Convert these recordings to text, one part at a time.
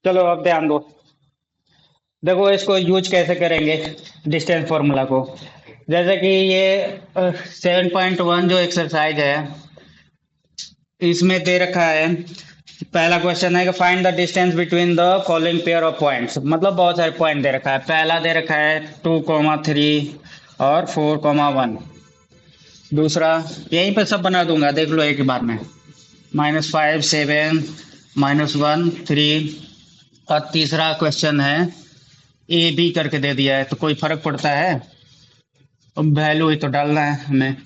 चलो अब ध्यान दो। देखो इसको यूज कैसे करेंगे डिस्टेंस फॉर्मूला को। जैसे कि ये 7.1 जो एक्सरसाइज है इसमें दे रखा है। पहला क्वेश्चन है कि find the distance between the following pair of points, मतलब बहुत सारे पॉइंट दे रखा है। पहला दे रखा है 2,3 और 4,1। दूसरा यहीं पे सब बना दूंगा, देख लो एक ही बार में। -5 7 -1 3। और तीसरा क्वेश्चन है ए बी करके दे दिया है, तो कोई फर्क पड़ता है? अब वैल्यू ही तो डालना है हमें।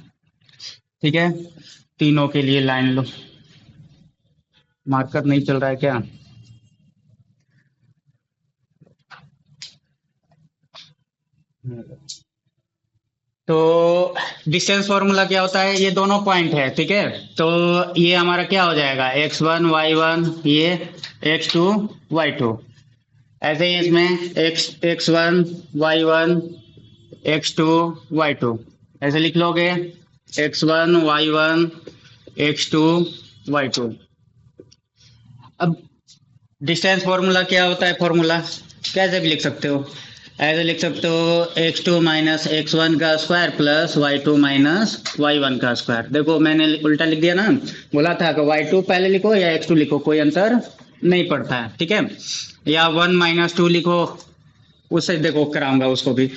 ठीक है, तीनों के लिए लाइन लो। मार्कर नहीं चल रहा है क्या? तो डिस्टेंस फॉर्मूला क्या होता है? ये दोनों पॉइंट है, ठीक है। तो ये हमारा क्या हो जाएगा, x1 y1, ये x2 y2। ऐसे ही इसमें x1 y1 x2 y2 ऐसे लिख लोगे। x1 y1 x2 y2। अब डिस्टेंस फॉर्मूला क्या होता है? फॉर्मूला कैसे भी लिख सकते हो। ऐसे लिख सकते हो x2 माइनस x1 का square plus y2 minus y1 का स्क्वायर। देखो मैंने उल्टा लिख दिया ना। बोला था कि y2 पहले लिखो या x2 लिखो, कोई अंतर नहीं पड़ता है, ठीक है। या 1 - 2 लिखो, उससे देखो कराऊंगा उसको भी।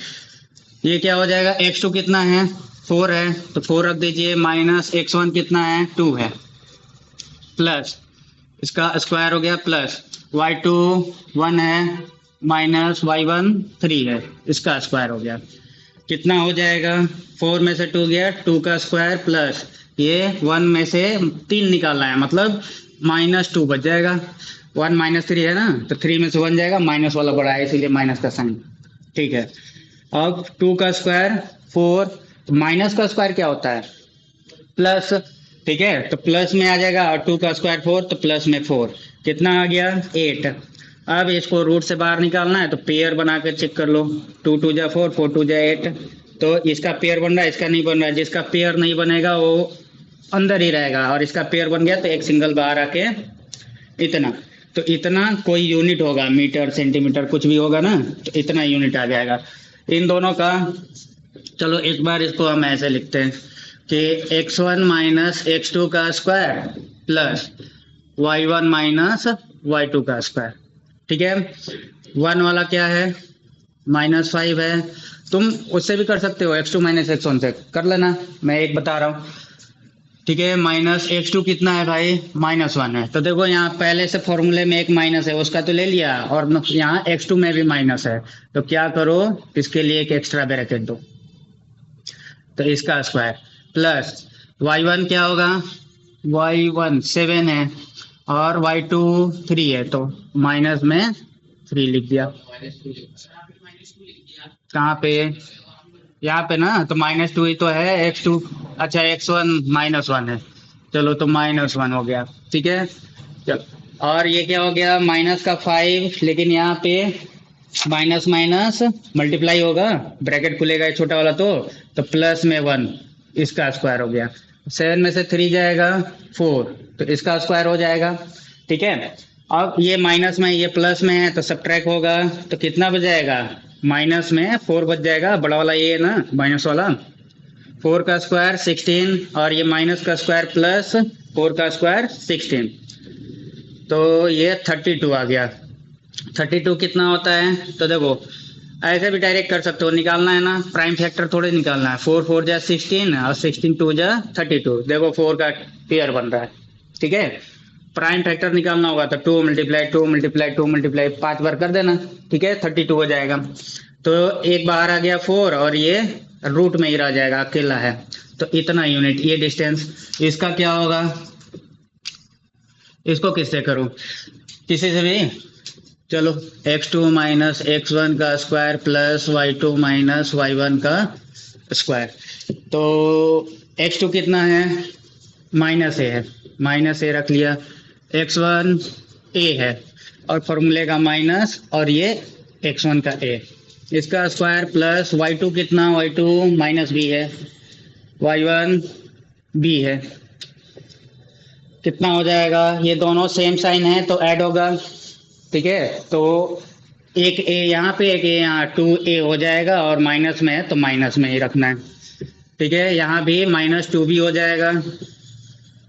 ये क्या हो जाएगा, x2 कितना है 4 है, तो 4 रख दीजिए। माइनस x1 कितना है 2 है, प्लस इसका स्क्वायर हो गया, प्लस y2 1 है, माइनस y1 3 है, इसका स्क्वायर हो गया। कितना हो जाएगा, 4 में से 2 गया, 2 का स्क्वायर प्लस ये 1 में से 3 निकालना है, मतलब -2 बच जाएगा। 1 - 3 है ना, तो 3 में से 1 जाएगा, माइनस वाला बड़ा है इसीलिए माइनस का साइन। ठीक है। अब 2 का स्क्वायर 4, तो माइनस का स्क्वायर क्या होता है, प्लस। ठीक है, तो प्लस में आ जाएगा, और 2 का स्क्वायर 4, तो प्लस में 4। कितना आ गया 8। अब इसको रूट से बाहर निकालना है, तो पेयर बना कर चेक कर लो। 2 2 जा 4, 4 2 जा 8। तो इसका पेयर बन रहा है, इसका नहीं बन रहा है। जिसका पेयर नहीं बनेगा वो अंदर ही रहेगा, और इसका पेयर बन गया तो एक सिंगल बाहर आके इतना। तो इतना कोई यूनिट होगा, मीटर सेंटीमीटर कुछ भी होगा ना, तो इतना यूनिट आ जाएगा इन दोनों का। चलो एक बार इसको हम ऐसे लिखते हैं कि x1 माइनस x2 का square plus y1 minus y2 का स्क्वायर। ठीक है। 1 वाला क्या है, -5 है। तुम उससे भी कर सकते हो, x2 माइनस x1 से कर लेना, मैं एक बता रहा हूँ। ठीक है, माइनस x2 कितना है भाई, -1 है। तो देखो यहाँ पहले से फॉर्मूले में एक माइनस है, उसका तो ले लिया, और यहाँ x2 में भी माइनस है। तो क्या करो, इसके लिए एक एक्स्ट्रा ब्रैकेट दो, तो इसका स्क्वायर प्लस y1 क्या होगा, y1 7 है, और y2 3 है, तो माइनस में 3 लिख दिया। कहाँ पे, यहाँ पे ना, तो -2 ही तो है x2। अच्छा x1 -1 है, चलो तो -1 हो गया। ठीक है, चलो। और ये क्या हो गया, माइनस का 5, लेकिन यहाँ पे माइनस माइनस मल्टीप्लाई होगा, ब्रैकेट खुलेगा ये छोटा वाला, तो प्लस में 1, इसका स्क्वायर हो गया। 7 में से 3 जाएगा 4, तो इसका स्क्वायर हो जाएगा। ठीक है। अब ये माइनस में ये प्लस में है, तो सब्ट्रैक्ट होगा, तो कितना बच जाएगा, माइनस में 4 बच जाएगा, बड़ा वाला ये है ना माइनस वाला। 4 का स्क्वायर 16, और ये माइनस का स्क्वायर प्लस 4 का स्क्वायर 16, तो ये 32 आ गया। 32 कितना होता है, तो देखो ऐसे भी डायरेक्ट कर सकते हो, निकालना है ना, प्राइम फैक्टर थोड़े निकालना है। 4 4 जा 16, और 16 2 जा 32। देखो 4 का पेयर बन रहा है। ठीक है, प्राइम फैक्टर निकालना होगा तो 2 मल्टीप्लाई 2 मल्टीप्लाई 2 मल्टीप्लाई 5 बार कर देना। ठीक है, 32 हो जाएगा। तो एक बाहर आ गया 4, और ये रूट में ही रह जाएगा, अकेला है, तो इतना यूनिट ये डिस्टेंस। इसका क्या होगा, इसको किससे करूं, किसी से भी। चलो x2 माइनस x1 का square plus y2 minus y1 का स्क्वायर। तो x2 कितना है, -a है, -a रख लिया। x1 a है, और फॉर्मूले का माइनस, और ये x1 का a, इसका स्क्वायर प्लस y2 कितना, y2 -b है, y1 b है। कितना हो जाएगा, ये दोनों सेम साइन है तो ऐड होगा, ठीक है, तो एक ए यहाँ पे एक ए यहाँ, 2a हो जाएगा, और माइनस में है तो माइनस में ही रखना है। ठीक है, यहाँ भी -2 भी हो जाएगा,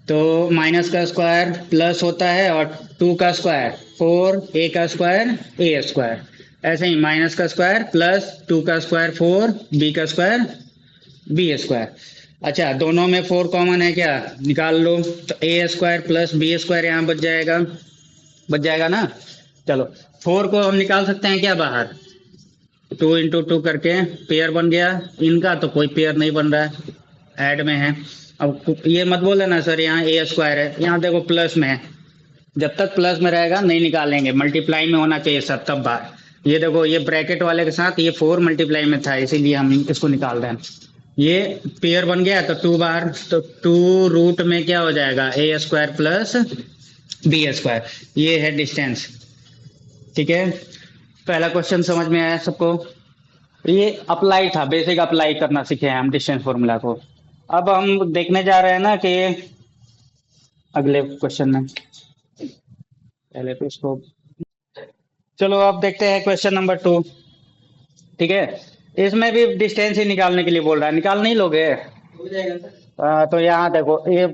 तो माइनस का स्क्वायर प्लस होता है, और 2 का स्क्वायर 4, a का स्क्वायर a स्क्वायर, ऐसे ही माइनस का स्क्वायर प्लस 2 का स्क्वायर 4, b का स्क्वायर b स्क्वायर। अच्छा, दोनों में 4 कॉमन है क्या, निकाल लो, तो a square plus b square यहाँ बच जाएगा ना। चलो, 4 को हम निकाल सकते हैं क्या बाहर, 2 इंटू 2 करके पेयर बन गया इनका, तो कोई पेयर नहीं बन रहा है, ऐड में है। अब ये मत बोले ना सर यहाँ ए स्क्वायर है, यहाँ देखो प्लस में है, जब तक प्लस में रहेगा नहीं निकालेंगे, मल्टीप्लाई में होना चाहिए सर तब बाहर। ये देखो, ये ब्रैकेट वाले के साथ ये 4 मल्टीप्लाई में था, इसीलिए हम इसको निकाल रहे हैं। ये पेयर बन गया तो 2 बाहर, तो 2 रूट में क्या हो जाएगा, ए स्क्वायर प्लस बी स्क्वायर, ये है डिस्टेंस। ठीक है, पहला क्वेश्चन समझ में आया सबको। ये अप्लाई था, बेसिक अप्लाई करना सीखे हैं हम डिस्टेंस फॉर्मूला को। अब हम देखने जा रहे हैं ना कि अगले क्वेश्चन में, पहले तो इसको, चलो अब देखते हैं क्वेश्चन नंबर 2। ठीक है, इसमें भी डिस्टेंस ही निकालने के लिए बोल रहा है, निकाल नहीं लोगे, हो जाएगा सर। तो यहाँ देखो, ये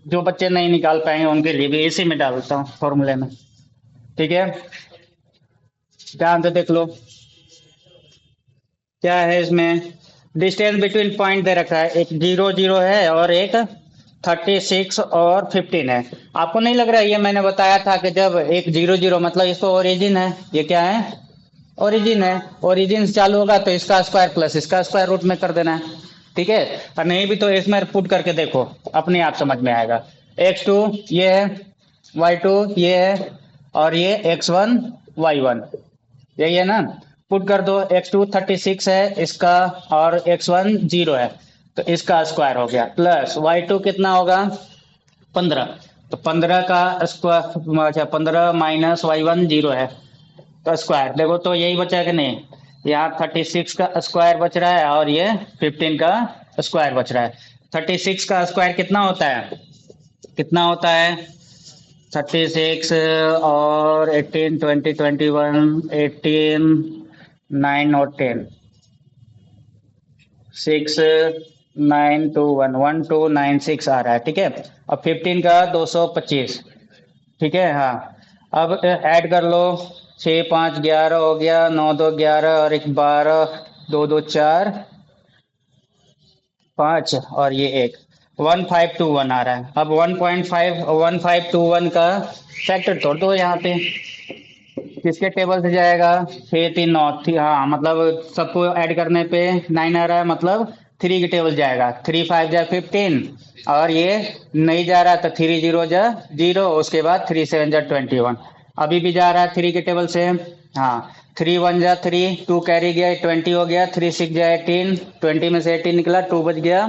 जो बच्चे नहीं निकाल पाएंगे उनके लिए भी इसी में डालता हूँ फॉर्मूले में। ठीक है, ध्यान से देख लो क्या है इसमें, डिस्टेंस बिटवीन पॉइंट दे रखा है, एक 0 0 है और एक 36 और 15 है। आपको नहीं लग रहा है, ये मैंने बताया था कि जब एक 0 0 मतलब इसको ओरिजिन है, ये क्या है, ओरिजिन है, ओरिजिन से चालू होगा तो इसका स्क्वायर प्लस इसका स्क्वायर रूट में कर देना है। ठीक है, और नहीं भी तो इसमें पुट करके देखो, अपने आप समझ में आएगा। x2 ये है, y2 ये है, और ये x1 y1, यही है ना, पुट कर दो। x2 36 है इसका, और x1 0 है, तो इसका स्क्वायर हो गया, प्लस y2 कितना होगा 15, तो 15 का स्क्वायर, अच्छा 15 माइनस y1 0 है, तो स्क्वायर देखो, तो यही बचा कि नहीं, यहाँ 36 का स्क्वायर बच रहा है और ये 15 का स्क्वायर बच रहा है। 36 का स्क्वायर कितना होता है, कितना होता है 36 और 18 20 21 18 9 और 10 6 9 2 1 1 2 9 6 आ रहा है। ठीक है, और 15 का 225। ठीक है, हाँ, अब ऐड कर लो, 6 5 11 हो गया, 9 2 11 और 1 12, 2 2 4 5 और ये 1, 1521 आ रहा है। अब 1521 का फैक्टर तोड़ दो यहाँ पे, किसके टेबल से जाएगा, 6 3 9, हाँ मतलब सबको ऐड करने पे 9 आ रहा है, मतलब 3 के टेबल जाएगा, 3 5 जा 15, और ये नहीं जा रहा तो 3 0 जा 0, उसके बाद 3 7 जा 21, अभी भी जा रहा है 3 के टेबल से, हाँ 3 1 जा 3, 2 कैरी गया 20 हो गया, 3 6 जा 18, 20 में से 18 निकला, 2 बच गया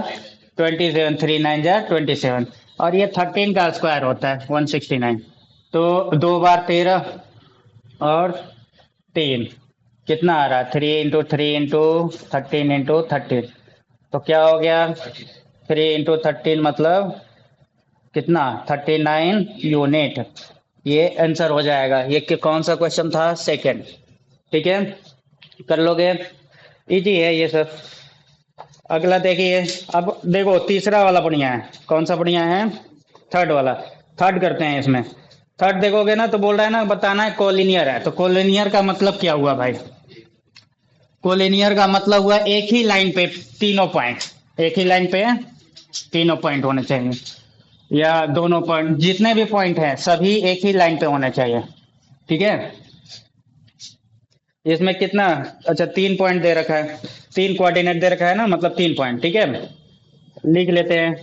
27, 3 9 जा 27, और ये 13 का स्क्वायर होता है 169, तो 2 बार 13 और 3 कितना आ रहा है, 3 इंटू 3 इंटू 13 इंटू 13, तो क्या हो गया 3 इंटू 13 मतलब कितना 39 यूनिट, ये आंसर हो जाएगा। ये कौन सा क्वेश्चन था, सेकंड। ठीक है, कर लोगे, इजी है ये सब। अगला देखिए, अब देखो तीसरा वाला बढ़िया है, कौन सा बढ़िया है, थर्ड वाला, थर्ड करते हैं इसमें। थर्ड देखोगे ना तो बोल रहा है ना, बताना है कोलिनियर है, तो कोलिनियर का मतलब क्या हुआ भाई, कोलिनियर का मतलब हुआ एक ही लाइन पे तीनों पॉइंट, एक ही लाइन पे तीनों पॉइंट होने चाहिए, या दोनों पॉइंट, जितने भी पॉइंट हैं सभी एक ही लाइन पे होने चाहिए। ठीक है, इसमें कितना, अच्छा 3 पॉइंट दे रखा है, 3 कोऑर्डिनेट दे रखा है ना, मतलब 3 पॉइंट। ठीक है, लिख लेते हैं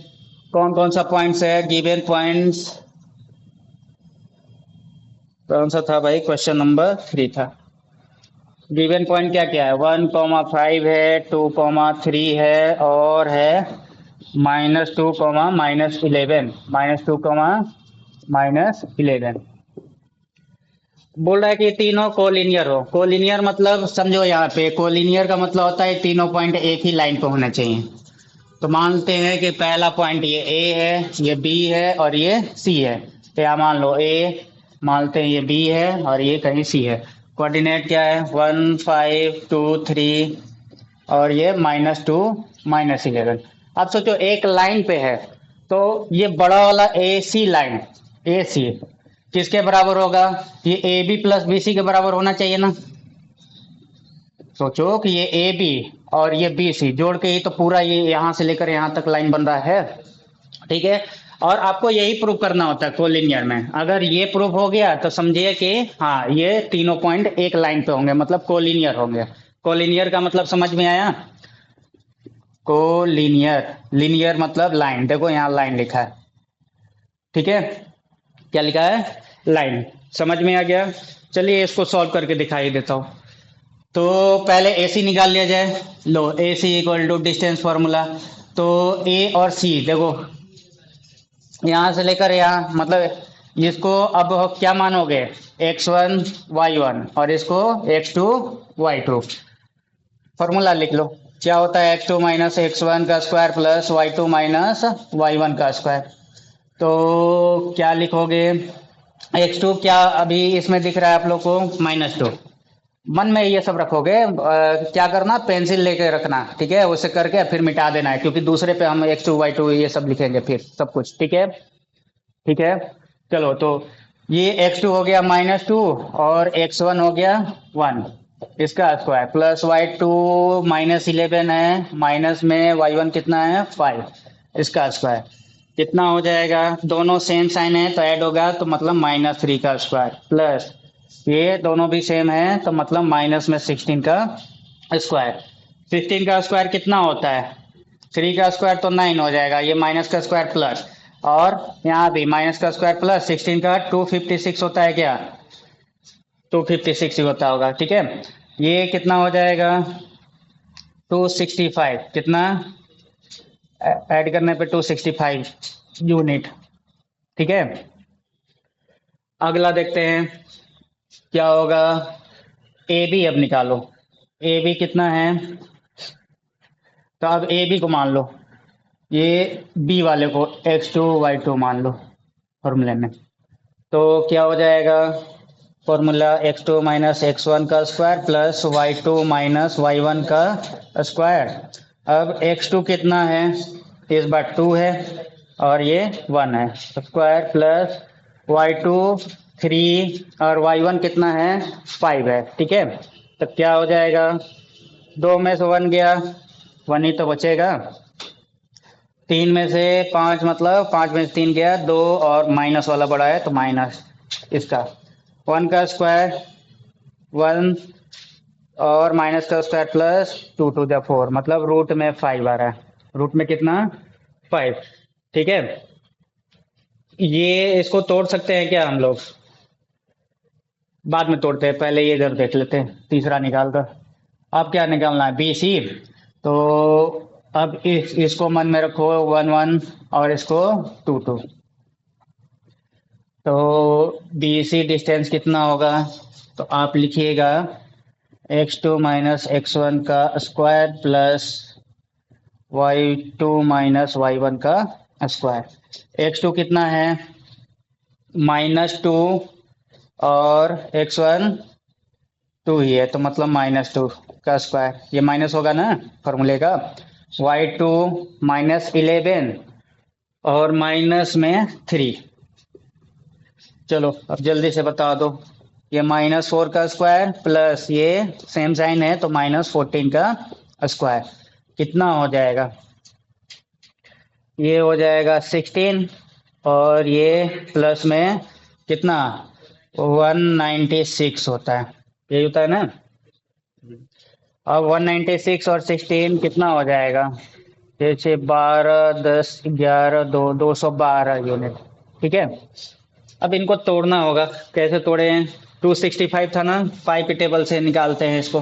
कौन कौन सा पॉइंट्स है, गिवन पॉइंट्स कौन सा था भाई, क्वेश्चन नंबर 3 था। गिवन पॉइंट क्या क्या है, 1,5 है, 2,3 है, और है -2, -11, -2, -11। बोल रहा है कि तीनों कोलिनियर हो, कोलिनियर मतलब समझो, यहाँ पे कोलिनियर का मतलब होता है तीनों पॉइंट एक ही लाइन पे होने चाहिए। तो मानते हैं कि पहला पॉइंट ये ए है, ये बी है और ये सी है, तो यहाँ मान लो ए मानते हैं ये बी है और ये कहीं सी है। कोऑर्डिनेट क्या है, 1 5 2 3 और ये -2 -11। अब सोचो एक लाइन पे है, तो ये बड़ा वाला ए सी लाइन, ए सी किसके बराबर होगा, ये A B plus B C के बराबर होना चाहिए ना। सोचो कि ये ए बी और ये बी सी जोड़ के ही तो पूरा ये यहां से लेकर यहां तक लाइन बन रहा है। ठीक है, और आपको यही प्रूव करना होता है कोलिनियर में। अगर ये प्रूव हो गया तो समझिए कि हाँ ये तीनों पॉइंट एक लाइन पे होंगे, मतलब कोलिनियर होंगे। कोलिनियर का मतलब समझ में आया। कोलिनियर, लिनियर मतलब लाइन, देखो यहाँ लाइन लिखा है। ठीक है, क्या लिखा है, लाइन। समझ में आ गया। चलिए इसको सॉल्व करके दिखाई देता हूँ। तो पहले ए सी निकाल लिया जाए। लो ए सी इक्वल टू डिस्टेंस फॉर्मूला। तो ए और सी देखो यहाँ से लेकर यहाँ, मतलब इसको अब क्या मानोगे, x1 y1 और इसको x2 y2। फॉर्मूला लिख लो, क्या होता है x2 माइनस x1 का square plus y2 minus y1 का स्क्वायर। तो क्या लिखोगे, x2 क्या अभी इसमें दिख रहा है आप लोग को, -2। मन में ये सब रखोगे, क्या करना, पेंसिल लेके रखना। ठीक है, उसे करके फिर मिटा देना है, क्योंकि दूसरे पे हम x2 y2 ये सब लिखेंगे फिर सब कुछ। ठीक है, ठीक है। चलो तो ये x2 हो गया -2 और x1 हो गया 1, इसका स्क्वायर प्लस y2 -11 है, माइनस में y1 कितना है 5, इसका स्क्वायर कितना हो जाएगा, दोनों सेम साइन है तो ऐड होगा तो मतलब -3 का स्क्वायर प्लस ये दोनों भी सेम है तो मतलब माइनस में 16 का स्क्वायर। 16 का स्क्वायर कितना होता है, 3 का स्क्वायर तो 9 हो जाएगा, ये माइनस का स्क्वायर प्लस, और यहाँ भी माइनस का स्क्वायर प्लस 16 का 256 होता है क्या, 256 ही होता होगा। ठीक है, ये कितना हो जाएगा 265, कितना ऐड करने पे 265 यूनिट। ठीक है, अगला देखते हैं क्या होगा। ए बी अब निकालो, ए बी कितना है, तो अब ए बी को मान लो, ये बी वाले को x2 y2 मान लो फॉर्मूले में। तो क्या हो जाएगा, फॉर्मूला x2 माइनस x1 का square plus y2 minus y1 का स्क्वायर। अब x2 कितना है, इस बार 2 है और ये 1 है, स्क्वायर प्लस y2 3 और y1 कितना है 5 है। ठीक है, तो क्या हो जाएगा, 2 में से 1 गया, 1 ही तो बचेगा, 3 में से 5 मतलब 5 में से 3 गया, 2 और माइनस वाला बड़ा है तो माइनस इसका 1 का स्क्वायर 1 और माइनस का स्क्वायर प्लस 2 टू द 4, मतलब रूट में 5 आ रहा है, रूट में कितना 5। ठीक है, ये इसको तोड़ सकते हैं क्या हम लोग, बाद में तोड़ते हैं, पहले ये इधर देख लेते हैं तीसरा निकाल कर। अब क्या निकालना है, बी सी। तो अब इसको मन में रखो 1 1 और इसको 2 2। तो बी सी डिस्टेंस कितना होगा, तो आप लिखिएगा x2 माइनस x1 का square plus y2 minus y1 का स्क्वायर। x2 कितना है -2 और x1 2 ही है तो मतलब -2 का स्क्वायर, ये माइनस होगा ना फॉर्मूले का, y2 -11 और माइनस में 3। चलो अब जल्दी से बता दो, ये -4 का स्क्वायर प्लस ये सेम साइन है तो -14 का स्क्वायर कितना हो जाएगा, ये हो जाएगा 16 और ये प्लस में कितना 196 होता है, यही होता है ना। अब 196 और 16 कितना हो जाएगा, जैसे 12 10 11 2 212 यूनिट। ठीक है, अब इनको तोड़ना होगा, कैसे तोड़े हैं, 265 था ना, 5 के टेबल से निकालते हैं इसको,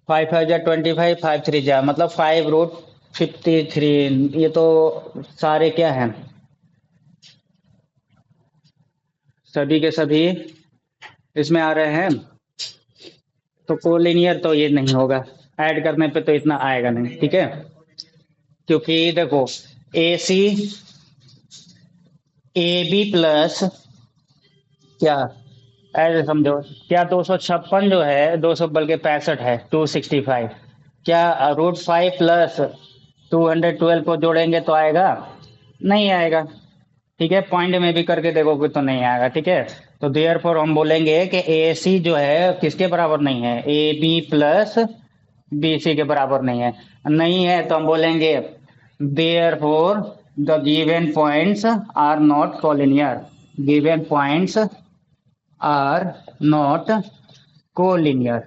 5 5 जा 25, 5 3 जा मतलब 5 रूट 53। ये तो सारे क्या हैं, सभी के सभी इसमें आ रहे हैं, तो कोलिनियर तो ये नहीं होगा, ऐड करने पे तो इतना आएगा नहीं। ठीक है, क्योंकि देखो ए सी ए बी प्लस क्या, ऐसे समझो, क्या 256 जो है, 200 बल्कि 65 है, 265, क्या √5 प्लस 212 को जोड़ेंगे तो आएगा? नहीं आएगा। ठीक है, पॉइंट में भी करके देखोगे तो नहीं आएगा। ठीक है, तो देयरफॉर हम बोलेंगे कि ए सी जो है किसके बराबर नहीं है, A B plus B C के बराबर नहीं है। नहीं है तो हम बोलेंगे therefore the given points are not collinear. Given points are not collinear.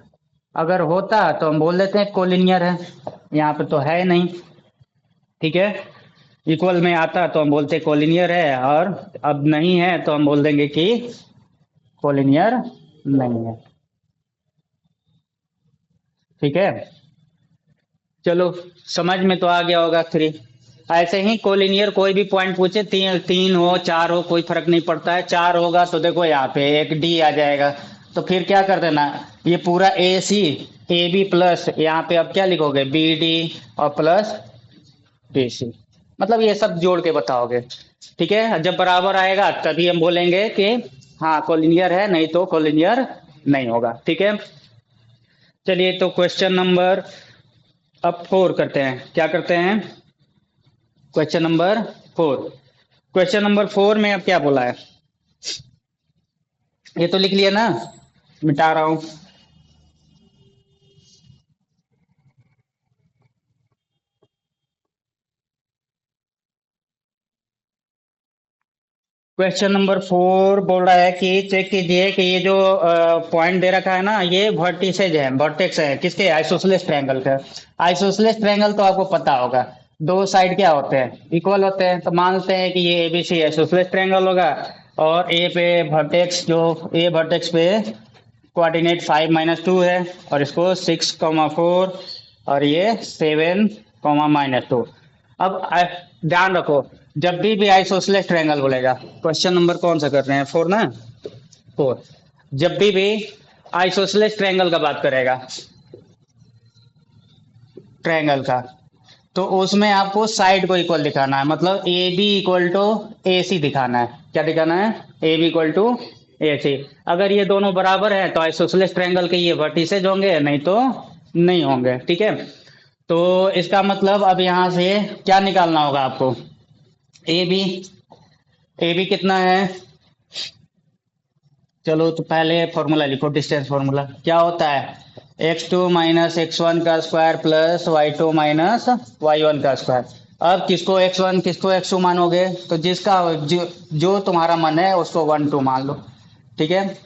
अगर होता तो हम बोल देते हैं कोलिनियर है, यहाँ पे तो है नहीं। ठीक है, इक्वल में आता तो हम बोलते कोलिनियर है, और अब नहीं है तो हम बोल देंगे कि कोलिनियर नहीं है। ठीक है, चलो समझ में तो आ गया होगा 3। ऐसे ही कोलिनियर कोई भी पॉइंट पूछे, तीन तीन हो चार हो कोई फर्क नहीं पड़ता है। चार होगा तो देखो यहाँ पे एक डी आ जाएगा, तो फिर क्या कर देना, ये पूरा ए सी ए बी प्लस यहाँ पे अब क्या लिखोगे, बी डी और प्लस डी सी, मतलब ये सब जोड़ के बताओगे। ठीक है, जब बराबर आएगा तभी हम बोलेंगे कि हाँ कोलिनियर है, नहीं तो कोलिनियर नहीं होगा। ठीक है, चलिए तो क्वेश्चन नंबर अब 4 करते हैं। क्या करते हैं, क्वेश्चन नंबर 4। क्वेश्चन नंबर 4 में अब क्या बोला है, ये तो लिख लिया ना, मिटा रहा हूं। क्वेश्चन नंबर 4 बोल रहा है कि चेक कीजिए कि ये जो पॉइंट दे रखा है ना, ये वर्टिसेज है, वर्टेक्स है किसके, आइसोसेलेस ट्रायंगल का। आइसोसेलेस ट्रायंगल तो आपको पता होगा, दो साइड क्या होते हैं, इक्वल होते हैं। तो मानते हैं कि ये एबीसी आइसोसेलेस ट्रायंगल होगा, और ए पे वर्टेक्स, जो ए वर्टेक्स पे कोऑर्डिनेट 5 - 2 है, और इसको 6, 4 और ये 7, -2। अब ध्यान रखो, जब भी आइसोसेलेस ट्रायंगल बोलेगा, क्वेश्चन नंबर कौन सा कर रहे हैं, 4 ना, 4। जब भी आइसोसेलेस ट्रायंगल का बात करेगा, ट्रायंगल का, तो उसमें आपको साइड को इक्वल दिखाना है, मतलब ए बी इक्वल टू ए सी दिखाना है। क्या दिखाना है, ए बी इक्वल टू ए सी। अगर ये दोनों बराबर है तो आइसोसेलेस ट्रायंगल के ये वर्टिसेज होंगे, नहीं तो नहीं होंगे। ठीक है, तो इसका मतलब अब यहां से क्या निकालना होगा आपको, ए बी। ए बी कितना है, चलो तो पहले फॉर्मूला लिखो, डिस्टेंस फॉर्मूला क्या होता है, x2 - x1 का स्क्वायर प्लस y2 - y1 का स्क्वायर। अब किसको x1 किसको x2 मानोगे, तो जिसका जो तुम्हारा मन है उसको 1 2 मान लो। ठीक है,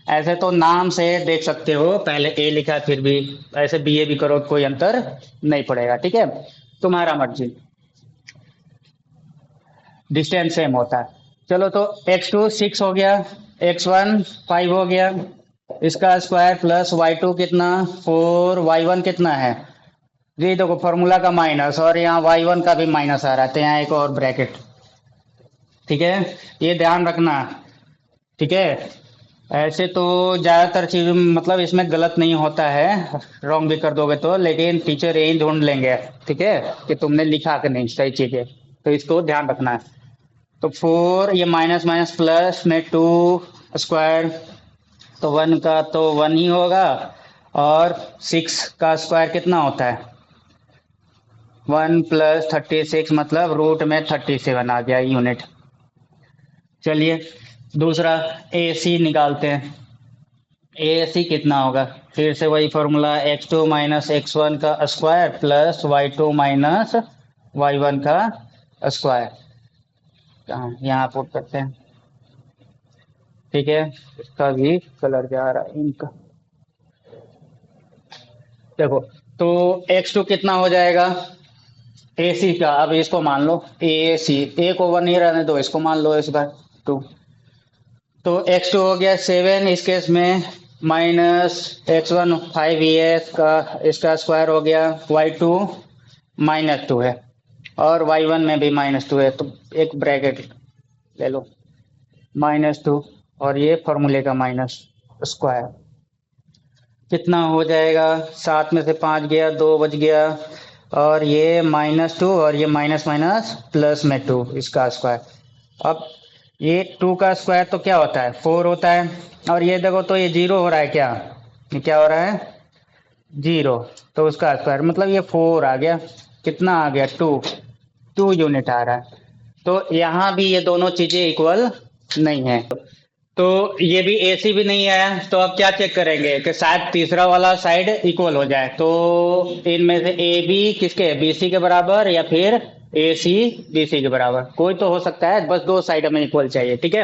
ऐसे तो नाम से देख सकते हो, पहले ए लिखा है, फिर भी ऐसे बी ए भी करो कोई अंतर नहीं पड़ेगा। ठीक है, तुम्हारा मर्जी, डिस्टेंस सेम होता है। चलो तो x2 6 हो गया, x1 5 हो गया, इसका स्क्वायर प्लस y2 कितना 4, y1 कितना है, ये देखो फॉर्मूला का माइनस, और यहाँ y1 का भी माइनस आ रहा है, तो यहाँ एक और ब्रैकेट। ठीक है, ये ध्यान रखना। ठीक है, ऐसे तो ज्यादातर चीज मतलब इसमें गलत नहीं होता है, रॉन्ग भी कर दोगे तो, लेकिन टीचर यही ढूंढ लेंगे। ठीक है, कि तुमने लिखा कि नहीं सही चीजें, तो इसको ध्यान रखना है। तो 4, ये माइनस माइनस प्लस में 2 स्क्वायर, तो 1 का तो 1 ही होगा, और 6 का स्क्वायर कितना होता है, 1 + 36, मतलब रूट में 37 आ गया यूनिट। चलिए दूसरा ए सी निकालते हैं। ए सी कितना होगा, फिर से वही फॉर्मूला, x2 - x1 का स्क्वायर प्लस y2 - y1 का स्क्वायर। कहाँ, यहाँ पुट करते हैं। ठीक है, इसका भी कलर जा रहा है इनका, देखो, तो x2 कितना हो जाएगा, ए सी का, अब इसको मान लो ए सी, ए को 1 ही रहने दो, इसको मान लो इस बार 2। तो x2 हो गया 7, इस केस में -x1 5 ही है, इसका स्क्वायर हो गया, y2 -2 है, और y1 में भी -2 है, तो एक ब्रैकेट ले लो, -2, और ये फॉर्मूले का माइनस स्क्वायर कितना हो जाएगा, 7 में से 5 गया, 2 बच गया, और ये -2, और ये माइनस माइनस प्लस में 2, इसका स्क्वायर। अब ये 2 का स्क्वायर तो क्या होता है 4 होता है, और ये देखो तो ये 0 हो रहा है क्या, ये क्या हो रहा है 0, तो उसका स्क्वायर मतलब ये 4 आ गया, कितना आ गया 2 यूनिट आ रहा है। तो यहाँ भी ये दोनों चीजें इक्वल नहीं है, तो ये भी एसी भी नहीं आया, तो अब क्या चेक करेंगे कि शायद तीसरा वाला साइड इक्वल हो जाए। तो इनमें से ए बी किसके बीसी के बराबर या फिर ए सी बीसी के बराबर, कोई तो हो सकता है, बस दो साइड हमें इक्वल चाहिए, ठीक है।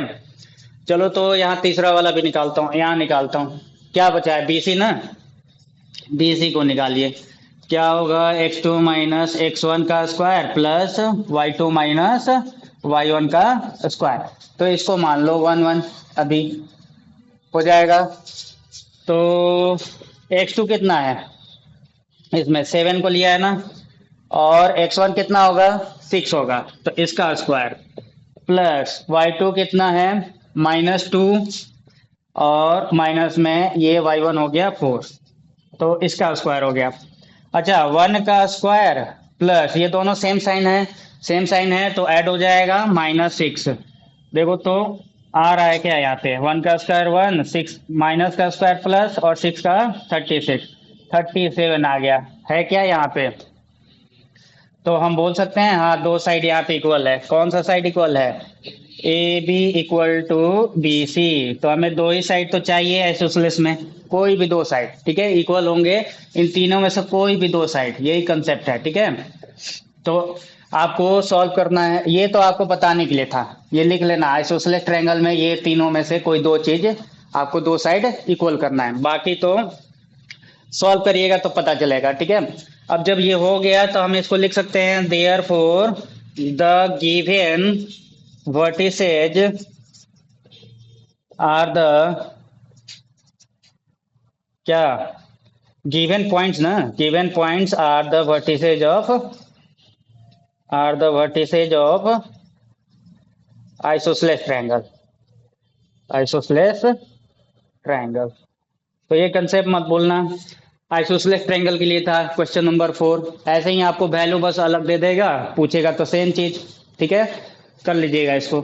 चलो तो यहाँ तीसरा वाला भी निकालता हूँ, यहाँ निकालता हूँ, क्या बचा है बीसी ना, बीसी को निकालिए। क्या होगा x2 माइनस x1 का square plus y2 minus y1 का स्क्वायर, तो इसको मान लो 1 1 अभी हो जाएगा। तो x2 कितना है, इसमें 7 को लिया है ना, और x1 कितना होगा 6 होगा, तो इसका स्क्वायर प्लस y2 कितना है -2, और माइनस में ये y1 हो गया 4, तो इसका स्क्वायर हो गया। अच्छा 1 का स्क्वायर प्लस ये दोनों सेम साइन है, सेम साइन है तो ऐड हो जाएगा -6, देखो तो आ रहा है क्या यहाँ पे 1 का स्क्वायर 1, 6 माइनस का स्क्वायर प्लस और 6 का 36, 37 आ गया है क्या यहाँ पे। तो हम बोल सकते हैं हाँ दो साइड यहाँ पे इक्वल है, कौन सा साइड इक्वल है A B equal to B C, तो हमें दो ही साइड तो चाहिए आइसोसेलेस में, कोई भी दो साइड ठीक है इक्वल होंगे, इन तीनों में से कोई भी दो साइड, यही कंसेप्ट है ठीक है। तो आपको सॉल्व करना है, ये तो आपको बताने के लिए था, ये लिख लेना आइसोसेलेस ट्रायंगल में ये तीनों में से कोई दो चीज आपको दो साइड इक्वल करना है, बाकी तो सॉल्व करिएगा तो पता चलेगा ठीक है। अब जब ये हो गया तो हम इसको लिख सकते हैं therefore the given vertices are the क्या गिवन पॉइंट्स ना, given points are the vertices of isosceles triangle, isosceles triangle. तो ये कंसेप्ट मत भूलना, आइसोसेलेस ट्रायंगल के लिए था क्वेश्चन नंबर 4, ऐसे ही आपको वैल्यू बस अलग दे देगा, पूछेगा तो सेम चीज ठीक है, कर लीजिएगा इसको।